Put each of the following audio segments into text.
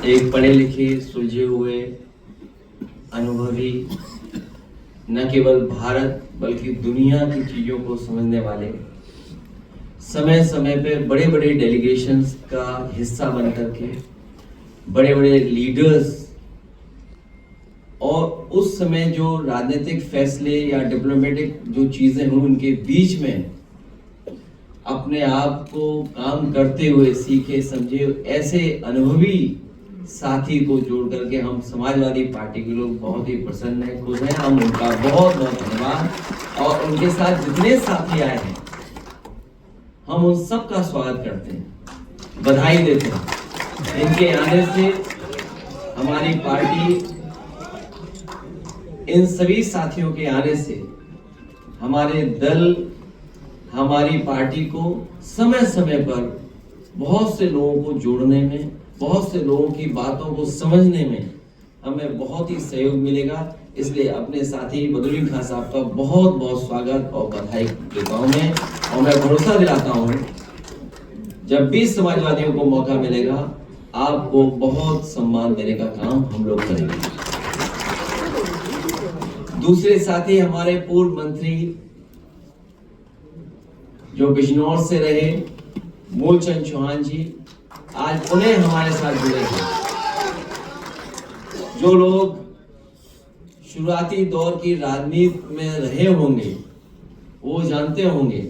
एक पढ़े लिखे सुलझे हुए अनुभवी न केवल भारत बल्कि दुनिया की चीजों को समझने वाले, समय समय पे बड़े बड़े डेलीगेशंस का हिस्सा बन करके बड़े बड़े लीडर्स और उस समय जो राजनीतिक फैसले या डिप्लोमेटिक जो चीजें हुई उनके बीच में अपने आप को काम करते हुए सीखे समझे ऐसे अनुभवी साथी को जोड़ करके हम समाजवादी पार्टी के लोग बहुत ही प्रसन्न हैं, खुश हैं। हम उनका बहुत बहुत धन्यवाद और उनके साथ जितने साथी आए हैं हम उन सब का स्वागत करते हैं, बधाई देते हैं। इनके आने से हमारी पार्टी, इन सभी साथियों के आने से हमारे दल, हमारी पार्टी को समय समय पर बहुत से लोगों को जोड़ने में, बहुत से लोगों की बातों को समझने में हमें बहुत ही सहयोग मिलेगा। इसलिए अपने साथी बदरुद्दीन खान साहब का बहुत बहुत स्वागत और बधाई देता हूं मैं, और मैं भरोसा दिलाता हूं जब भी समाजवादियों को मौका मिलेगा आपको बहुत सम्मान देने का काम हम लोग करेंगे। दूसरे साथी हमारे पूर्व मंत्री जो बिजनौर से रहे, मूलचंद चौहान जी आज पुनः हमारे साथ जुड़े हैं। जो लोग शुरुआती दौर की राजनीति में रहे होंगे वो जानते होंगे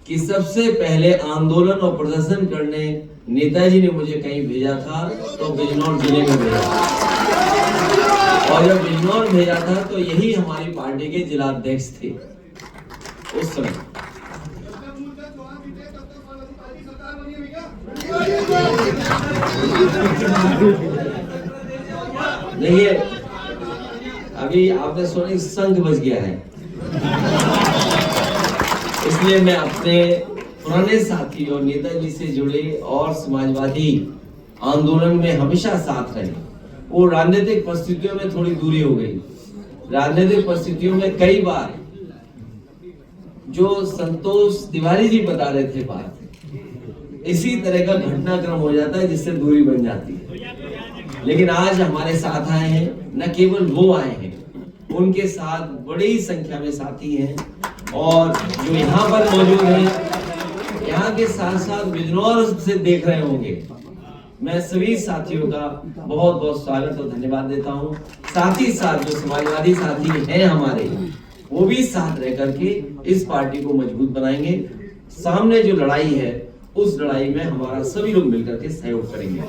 कि सबसे पहले आंदोलन और प्रदर्शन करने नेताजी ने मुझे कहीं भेजा था तो बिजनौर जिले में भेजा था, और जब बिजनौर भेजा था तो यही हमारी पार्टी के जिला अध्यक्ष थे उस समय। देखिए अभी आपने सुना संघ बज गया है, इसलिए मैं अपने पुराने साथी और नेताजी से जुड़े और समाजवादी आंदोलन में हमेशा साथ रहे। वो राजनीतिक परिस्थितियों में थोड़ी दूरी हो गई। राजनीतिक परिस्थितियों में कई बार जो संतोष तिवारी जी बता रहे थे बात, इसी तरह का घटनाक्रम हो जाता है जिससे दूरी बन जाती है। लेकिन आज हमारे साथ आए हैं, न केवल वो आए हैं, उनके साथ बड़ी संख्या में साथी हैं और जो यहाँ पर मौजूद हैं, यहाँ के साथ साथ बिजनौर से देख रहे होंगे। मैं सभी साथियों का बहुत बहुत स्वागत और धन्यवाद देता हूँ। साथ ही साथ जो समाजवादी साथी हैं हमारे, वो भी साथ रह करके इस पार्टी को मजबूत बनाएंगे। सामने जो लड़ाई है उस लड़ाई में हमारा सभी लोग मिलकर के सहयोग करेंगे।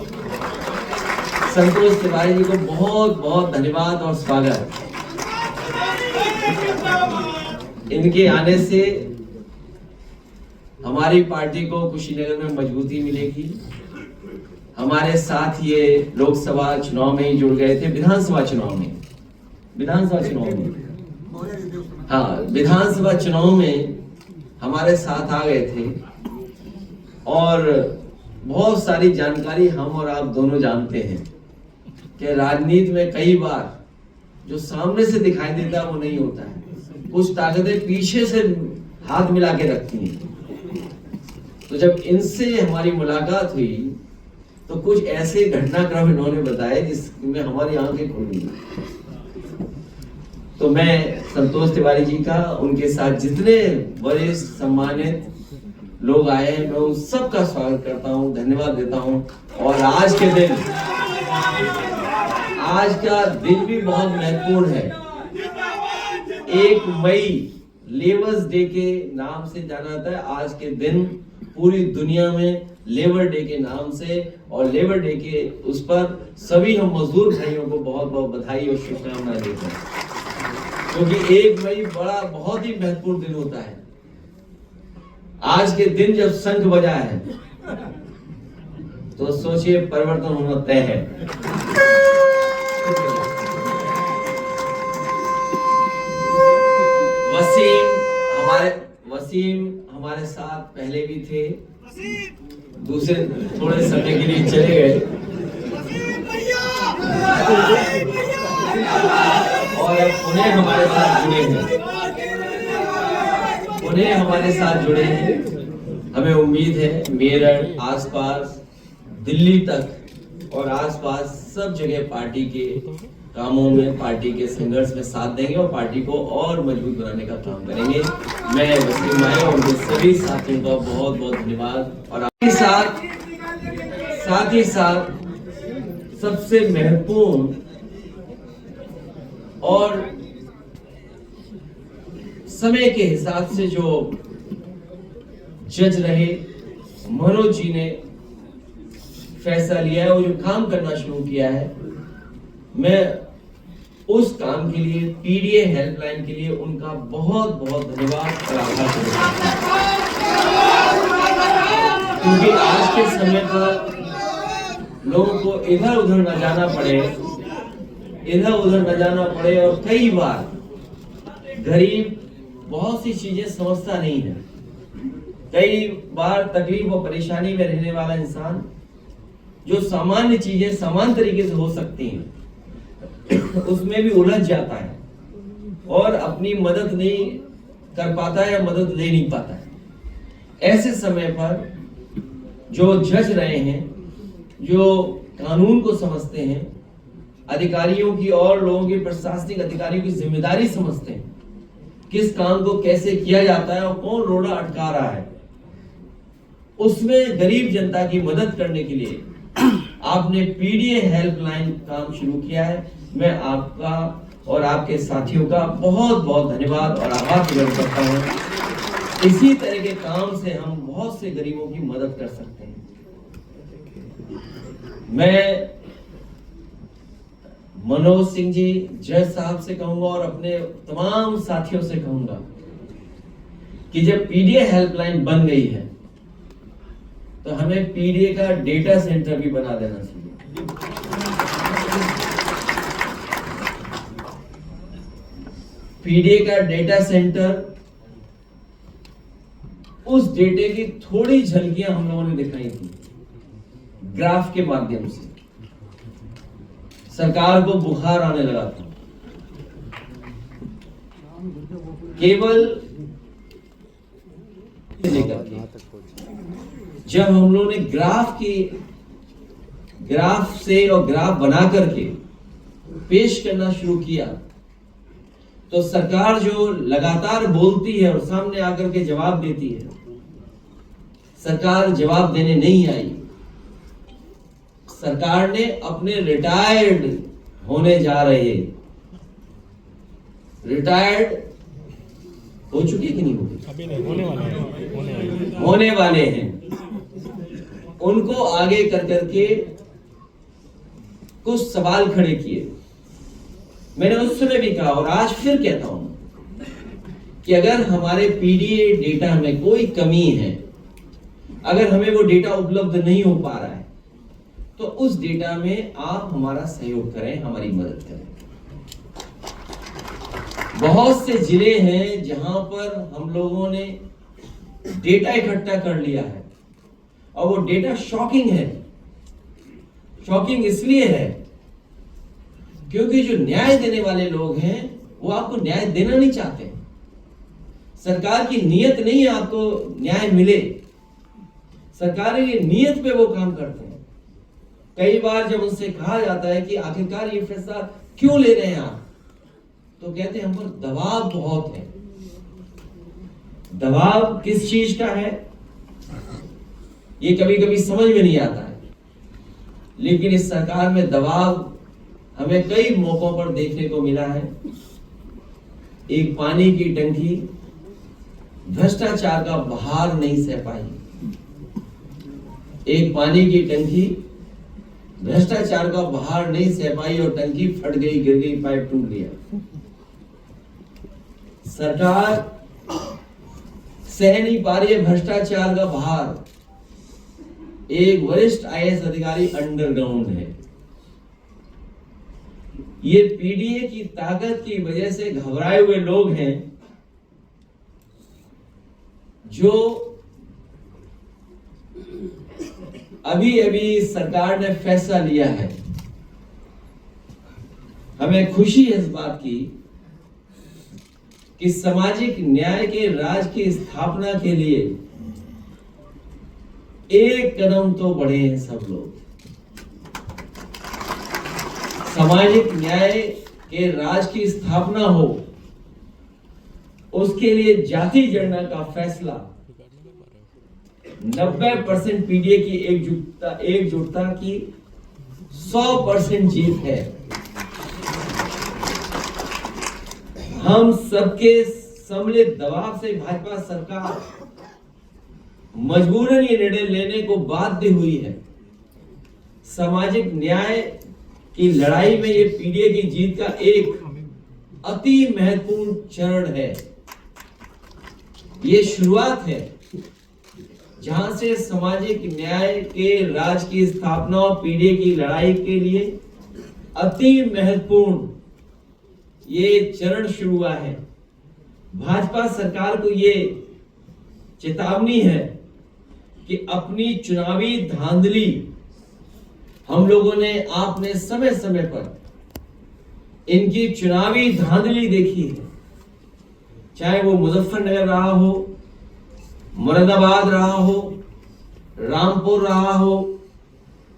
संतोष तिवारी जी को बहुत बहुत धन्यवाद और स्वागत। इनके आने से हमारी पार्टी को कुशीनगर में मजबूती मिलेगी। हमारे साथ ये लोकसभा चुनाव में ही जुड़ गए थे, विधानसभा चुनाव में हाँ, विधानसभा चुनाव में हमारे साथ आ गए थे और बहुत सारी जानकारी हम और आप दोनों जानते हैं कि राजनीति में कई बार जो सामने से दिखाई देता है वो नहीं होता है, कुछ ताकतें पीछे से हाथ मिला के रखती हैं। तो जब इनसे हमारी मुलाकात हुई तो कुछ ऐसे घटनाक्रम इन्होंने बताए जिसमें हमारी आंखें खुल गई। तो मैं संतोष तिवारी जी का, उनके साथ जितने बड़े सम्मानित लोग आए हैं, मैं उन सब का स्वागत करता हूं, धन्यवाद देता हूं। और आज का दिन भी बहुत महत्वपूर्ण है। 1 मई लेबर्स डे के नाम से जाना जाता है। आज के दिन पूरी दुनिया में लेबर डे के नाम से, और लेबर डे के उस पर सभी हम मजदूर भाइयों को बहुत बहुत बधाई और शुभकामनाएं देते हैं, क्योंकि 1 मई बहुत ही महत्वपूर्ण दिन होता है। आज के दिन जब शंख बजा है तो सोचिए परिवर्तन होना तय है। वसीम हमारे साथ पहले भी थे, दूसरे थोड़े समय के लिए चले गए और अब पुनः हमारे साथ जुड़े हैं। हमें उम्मीद है मेरठ, आसपास, दिल्ली तक और आसपास सब जगह पार्टी के कामों में, पार्टी के संघर्ष में साथ देंगे और पार्टी को और मजबूत बनाने का काम करेंगे। मैं वसीम भाई और उनके सभी साथियों का बहुत बहुत धन्यवाद। और साथ ही साथ सबसे महत्वपूर्ण और समय के हिसाब से जो जज रहे मनोज जी ने फैसला लिया है, वो जो काम करना शुरू किया है, मैं उस काम के लिए पीडीए हेल्पलाइन के लिए उनका बहुत बहुत धन्यवाद और आभार करता हूं। क्योंकि आज के समय पर लोगों को इधर उधर न जाना पड़े और कई बार गरीब बहुत सी चीजें समझता नहीं है। कई बार तकलीफ और परेशानी में रहने वाला इंसान जो सामान्य चीजें समान तरीके से हो सकती हैं उसमें भी उलझ जाता है और अपनी मदद नहीं कर पाता है या मदद ले नहीं पाता है। ऐसे समय पर जो जज रहे हैं, जो कानून को समझते हैं, अधिकारियों की और लोगों की, प्रशासनिक अधिकारियों की जिम्मेदारी समझते हैं, किस काम को कैसे किया जाता है और कौन रोड़ा अटका रहा है, उसमें गरीब जनता की मदद करने के लिए आपने पीडीए हेल्पलाइन काम शुरू किया है। मैं आपका और आपके साथियों का बहुत बहुत धन्यवाद और आभार प्रकट करता हूं। इसी तरह के काम से हम बहुत से गरीबों की मदद कर सकते हैं। मैं मनोज सिंह जी जज साहब से कहूंगा और अपने तमाम साथियों से कहूंगा कि जब पीडीए हेल्पलाइन बन गई है तो हमें पीडीए का डेटा सेंटर भी बना देना चाहिए। पीडीए का डेटा सेंटर, उस डेटे की थोड़ी झलकियां हम लोगों ने दिखाई थी ग्राफ के माध्यम से। सरकार को बुखार आने लगा था। केवल जब हम लोगों ने ग्राफ से और ग्राफ बना करके पेश करना शुरू किया तो सरकार जो लगातार बोलती है और सामने आकर के जवाब देती है, सरकार जवाब देने नहीं आई। सरकार ने अपने रिटायर्ड होने जा रहे, रिटायर्ड हो चुके कि नहीं हुए, अभी नहीं, होने वाले हैं, उनको आगे कर करके कुछ सवाल खड़े किए। मैंने उस समय भी कहा और आज फिर कहता हूं कि अगर हमारे पीडीए डेटा में कोई कमी है, अगर हमें वो डेटा उपलब्ध नहीं हो पा रहा है, तो उस डेटा में आप हमारा सहयोग करें, हमारी मदद करें। बहुत से जिले हैं जहां पर हम लोगों ने डेटा इकट्ठा कर लिया है और वो डेटा शॉकिंग है। शॉकिंग इसलिए है क्योंकि जो न्याय देने वाले लोग हैं वो आपको न्याय देना नहीं चाहते। सरकार की नीयत नहीं है आपको न्याय मिले, सरकार की नीयत पे वो काम करते हैं। कई बार जब उनसे कहा जाता है कि आखिरकार ये फैसला क्यों ले रहे हैं आप, तो कहते हैं हम पर दबाव बहुत है। दबाव किस चीज का है ये कभी कभी समझ में नहीं आता है, लेकिन इस सरकार में दबाव हमें कई मौकों पर देखने को मिला है। एक पानी की टंकी भ्रष्टाचार का भार नहीं सह पाई, एक पानी की टंकी भ्रष्टाचार का भार नहीं सह पाई और टंकी फट गई, गिर गई, पाइप टूट गया। सरकार सह नहीं पा रही है भ्रष्टाचार का भार। एक वरिष्ठ आईएएस अधिकारी अंडरग्राउंड है। ये पीडीए की ताकत की वजह से घबराए हुए लोग हैं जो अभी अभी सरकार ने फैसला लिया है। हमें खुशी है इस बात की कि सामाजिक न्याय के राज की स्थापना के लिए एक कदम तो बढ़े हैं सब लोग। सामाजिक न्याय के राज की स्थापना हो, उसके लिए जाति जनगणना का फैसला 90% पीडीए की एकजुटता की 100% जीत है। हम सबके सम्मिलित दबाव से भाजपा सरकार मजबूरन ये निर्णय लेने को बाध्य हुई है। सामाजिक न्याय की लड़ाई में ये पीडीए की जीत का एक अति महत्वपूर्ण चरण है। ये शुरुआत है जहां से सामाजिक न्याय के राज की स्थापना और पीडीए की लड़ाई के लिए अति महत्वपूर्ण ये चरण शुरू हुआ है। भाजपा सरकार को ये चेतावनी है कि अपनी चुनावी धांधली हम लोगों ने आपने समय समय पर इनकी चुनावी धांधली देखी है, चाहे वो मुजफ्फरनगर रहा हो, मुरादाबाद रहा हो, रामपुर रहा हो,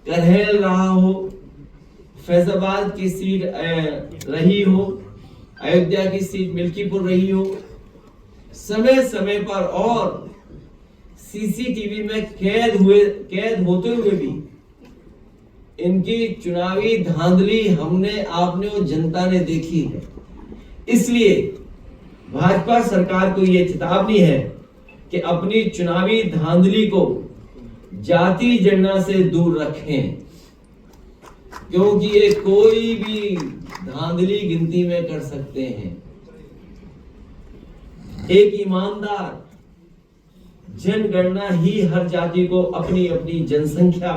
करहल रहा हो, फैजाबाद की सीट रही हो, अयोध्या की सीट मिल्कीपुर रही हो, समय समय पर और सीसीटीवी में कैद होते हुए भी इनकी चुनावी धांधली हमने आपने और जनता ने देखी है। इसलिए भाजपा सरकार को यह चेतावनी है कि अपनी चुनावी धांधली को जाति जनगणना से दूर रखें, क्योंकि ये कोई भी धांधली गिनती में कर सकते हैं। एक ईमानदार जनगणना ही हर जाति को अपनी अपनी जनसंख्या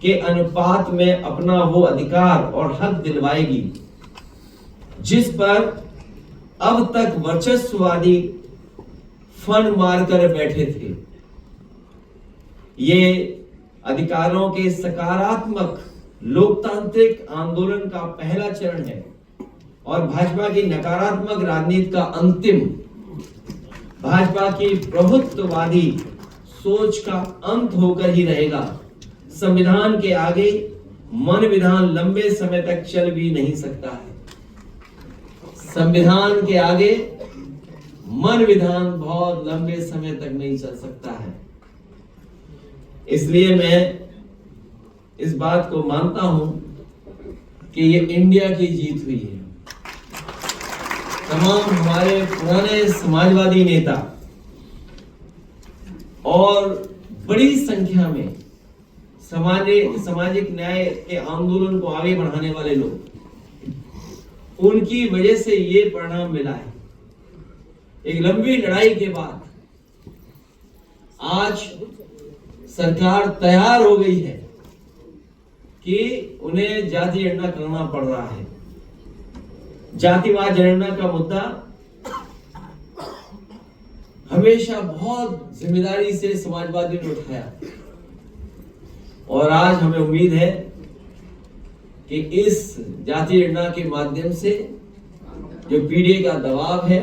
के अनुपात में अपना वो अधिकार और हक दिलवाएगी जिस पर अब तक वर्चस्ववादी फन मारकर बैठे थे। ये अधिकारों के सकारात्मक लोकतांत्रिक आंदोलन का पहला चरण है और भाजपा की नकारात्मक राजनीति का अंतिम, भाजपा की प्रभुत्ववादी सोच का अंत होकर ही रहेगा। संविधान के आगे मन विधान लंबे समय तक चल भी नहीं सकता है। संविधान के आगे मन विधान बहुत लंबे समय तक नहीं चल सकता है। इसलिए मैं इस बात को मानता हूं कि ये इंडिया की जीत हुई है। तमाम हमारे पुराने समाजवादी नेता और बड़ी संख्या में सामाजिक न्याय के आंदोलन को आगे बढ़ाने वाले लोग, उनकी वजह से ये परिणाम मिला है। एक लंबी लड़ाई के बाद आज सरकार तैयार हो गई है कि उन्हें जाति जनगणना करना पड़ रहा है। जातिवाद जनगणना का मुद्दा हमेशा बहुत जिम्मेदारी से समाजवादी ने उठाया और आज हमें उम्मीद है कि इस जाति जनगणना के माध्यम से जो पीडीए का दबाव है,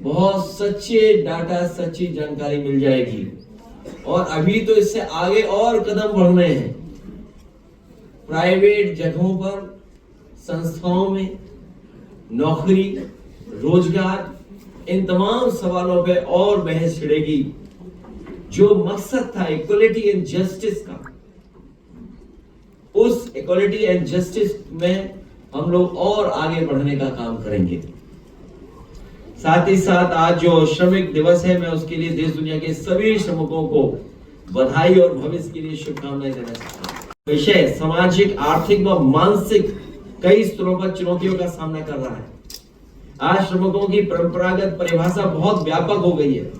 बहुत सच्चे डाटा, सच्ची जानकारी मिल जाएगी। और अभी तो इससे आगे और कदम बढ़ने हैं। प्राइवेट जगहों पर, संस्थाओं में नौकरी, रोजगार, इन तमाम सवालों पे और बहस छिड़ेगी। जो मकसद था इक्वलिटी एंड जस्टिस का, उस इक्वलिटी एंड जस्टिस में हम लोग और आगे बढ़ने का काम करेंगे। साथ ही साथ आज जो श्रमिक दिवस है, मैं उसके लिए देश दुनिया के सभी श्रमिकों को बधाई और भविष्य के लिए शुभकामनाएं देना चाहता हूं। विषय सामाजिक, आर्थिक व मानसिक कई स्तरों पर चुनौतियों का सामना कर रहा है। आज श्रमिकों की परंपरागत परिभाषा बहुत व्यापक हो गई है।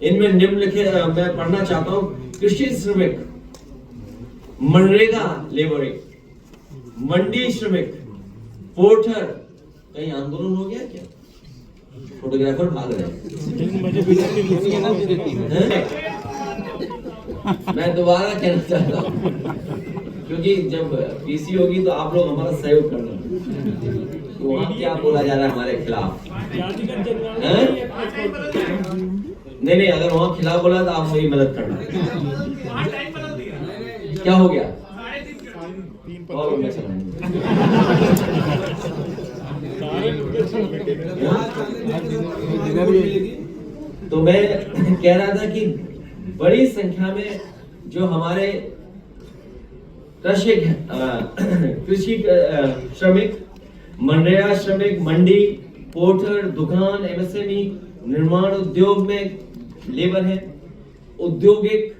इनमें निम्नलिखित मैं पढ़ना चाहता हूँ। कृषि श्रमिक, मनरेगा लेबरिंग, मंडी श्रमिक, पोर्टर। कहीं आंदोलन हो गया क्या? फोटोग्राफर भाग रहे हैं। मैं दोबारा कहना चाहता हूँ, क्योंकि जब पीसी होगी तो आप लोग हमारा सहयोग करना। तो वहाँ क्या बोला जा रहा है हमारे खिलाफ? नहीं, अगर वहाँ खिलाफ बोला तो आप वही मदद करना। क्या हो गया? और मैं चलाऊंगा। तो मैं कह रहा था कि बड़ी संख्या में जो हमारे कृषि श्रमिक, मनरेगा श्रमिक, मंडी, पोर्टर, दुकान, एमएसएमई, निर्माण उद्योग में लेबर है, औद्योगिक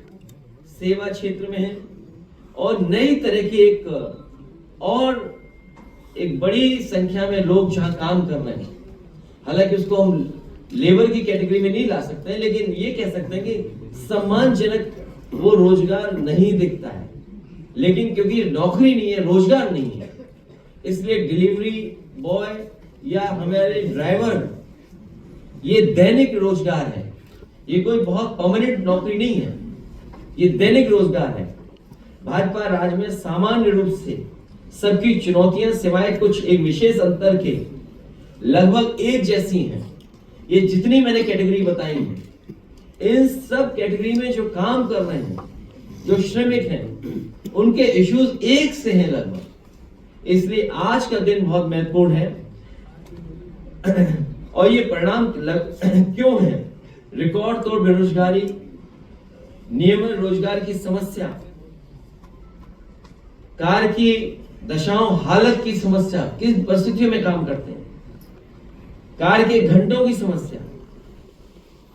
सेवा क्षेत्र में है और नई तरह की एक बड़ी संख्या में लोग जहां काम कर रहे हैं। हालांकि उसको हम लेबर की कैटेगरी में नहीं ला सकते हैं, लेकिन ये कह सकते हैं कि सम्मानजनक वो रोजगार नहीं दिखता है, लेकिन क्योंकि नौकरी नहीं है, रोजगार नहीं है, इसलिए डिलीवरी बॉय या हमारे ड्राइवर ये दैनिक रोजगार है। ये कोई बहुत परमानेंट नौकरी नहीं है, ये दैनिक रोजगार है। भाजपा राज में सामान्य रूप से सबकी चुनौतियां सिवाय कुछ एक विशेष अंतर के लगभग एक जैसी हैं। ये जितनी मैंने कैटेगरी बताई है, इन सब कैटेगरी में जो काम कर रहे हैं, जो श्रमिक हैं, उनके इश्यूज एक से हैं लगभग। इसलिए आज का दिन बहुत महत्वपूर्ण है। और ये परिणाम क्यों है? रिकॉर्ड तोड़ बेरोजगारी, नियमित रोजगार की समस्या, कार्य की दशाओं हालत की समस्या, किस परिस्थितियों में काम करते हैं, कार्य के घंटों की समस्या।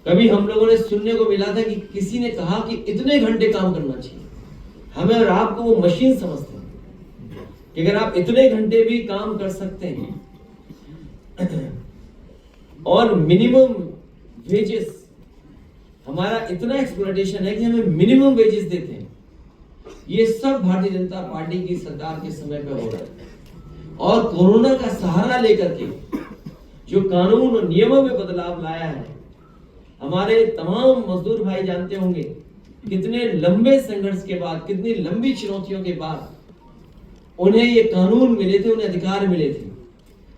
कभी हम लोगों ने सुनने को मिला था कि किसी ने कहा कि इतने घंटे काम करना चाहिए। हमें और आपको वो मशीन समझते हैं कि अगर आप इतने घंटे भी काम कर सकते हैं और मिनिमम वेजेस, हमारा इतना एक्सप्लॉयटेशन है कि हमें मिनिमम वेजेस देते हैं। ये सब भारतीय जनता पार्टी की सरकार के समय पे हो रहा है। और कोरोना का सहारा लेकर के जो कानून और नियमों में बदलाव लाया है, हमारे तमाम मजदूर भाई जानते होंगे कितने लंबे संघर्ष के बाद, कितनी लंबी चुनौतियों के बाद उन्हें ये कानून मिले थे, उन्हें अधिकार मिले थे।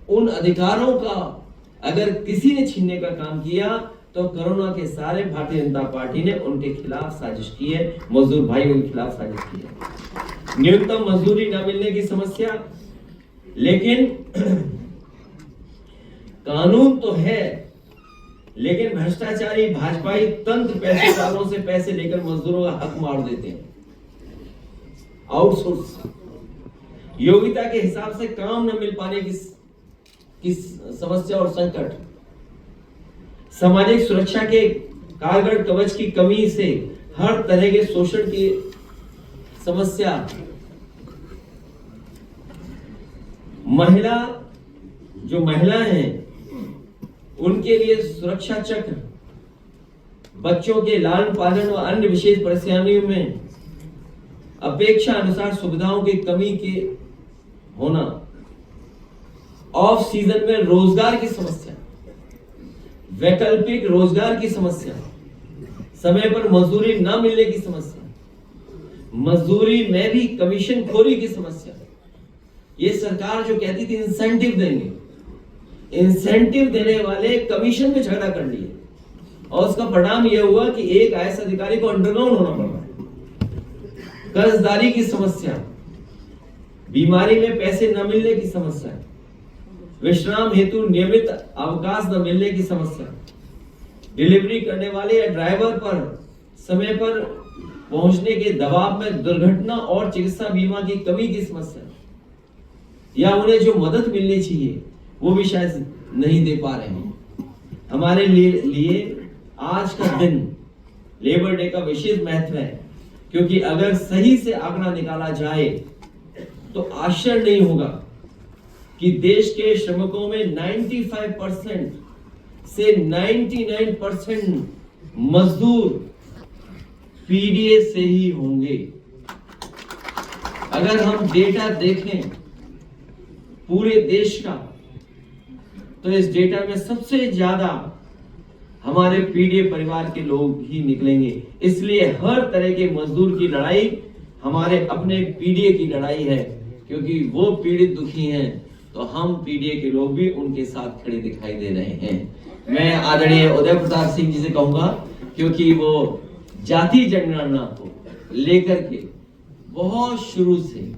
उन अधिकारों का अगर किसी ने छीनने का काम किया तो कोरोना के सारे भारतीय जनता पार्टी ने उनके खिलाफ साजिश की है, मजदूर भाइयों के खिलाफ साजिश की है। न्यूनतम मजदूरी न मिलने की समस्या, लेकिन कानून तो है, लेकिन भ्रष्टाचारी भाजपाई तंत्र पैसेदारों से पैसे लेकर मजदूरों का हक मार देते हैं। आउटसोर्स, योग्यता के हिसाब से काम न मिल पाने की समस्या और संकट, सामाजिक सुरक्षा के कारगर कवच की कमी से हर तरह के शोषण की समस्या, जो महिलाएं हैं उनके लिए सुरक्षा चक्र, बच्चों के लालन पालन और अन्य विशेष परेशानियों में अपेक्षा अनुसार सुविधाओं की कमी के होना, ऑफ सीजन में रोजगार की समस्या, वैकल्पिक रोजगार की समस्या, समय पर मजदूरी न मिलने की समस्या, मजदूरी में भी कमीशन खोरी की समस्या। ये सरकार जो कहती थी इंसेंटिव देंगे, इंसेंटिव देने वाले कमीशन में झगड़ा कर लिए और उसका परिणाम यह हुआ कि एक आईएएस अधिकारी को अंडरग्राउंड होना पड़ रहा है। कर्जदारी की समस्या, बीमारी में पैसे न मिलने की समस्या, विश्राम हेतु नियमित अवकाश न मिलने की समस्या, डिलीवरी करने वाले या ड्राइवर पर समय पर पहुंचने के दबाव में दुर्घटना और चिकित्सा बीमा की कमी की समस्या, या उन्हें जो मदद मिलनी चाहिए वो भी शायद नहीं दे पा रहे हैं। हमारे लिए आज का दिन लेबर डे का विशेष महत्व है, क्योंकि अगर सही से आंकड़ा निकाला जाए तो आश्चर्य नहीं होगा कि देश के श्रमिकों में 95% से 99% मजदूर पीडीए से ही होंगे। अगर हम डेटा देखें पूरे देश का, तो इस डेटा में सबसे ज्यादा हमारे पीडीए परिवार के लोग ही निकलेंगे। इसलिए हर तरह के मजदूर की लड़ाई हमारे अपने पीडीए की लड़ाई है, क्योंकि वो पीड़ित दुखी हैं तो हम पीडीए के लोग भी उनके साथ खड़े दिखाई दे रहे हैं। मैं आदरणीय उदय प्रताप सिंह जी से कहूंगा, क्योंकि वो जाति जनगणना को लेकर के बहुत शुरू से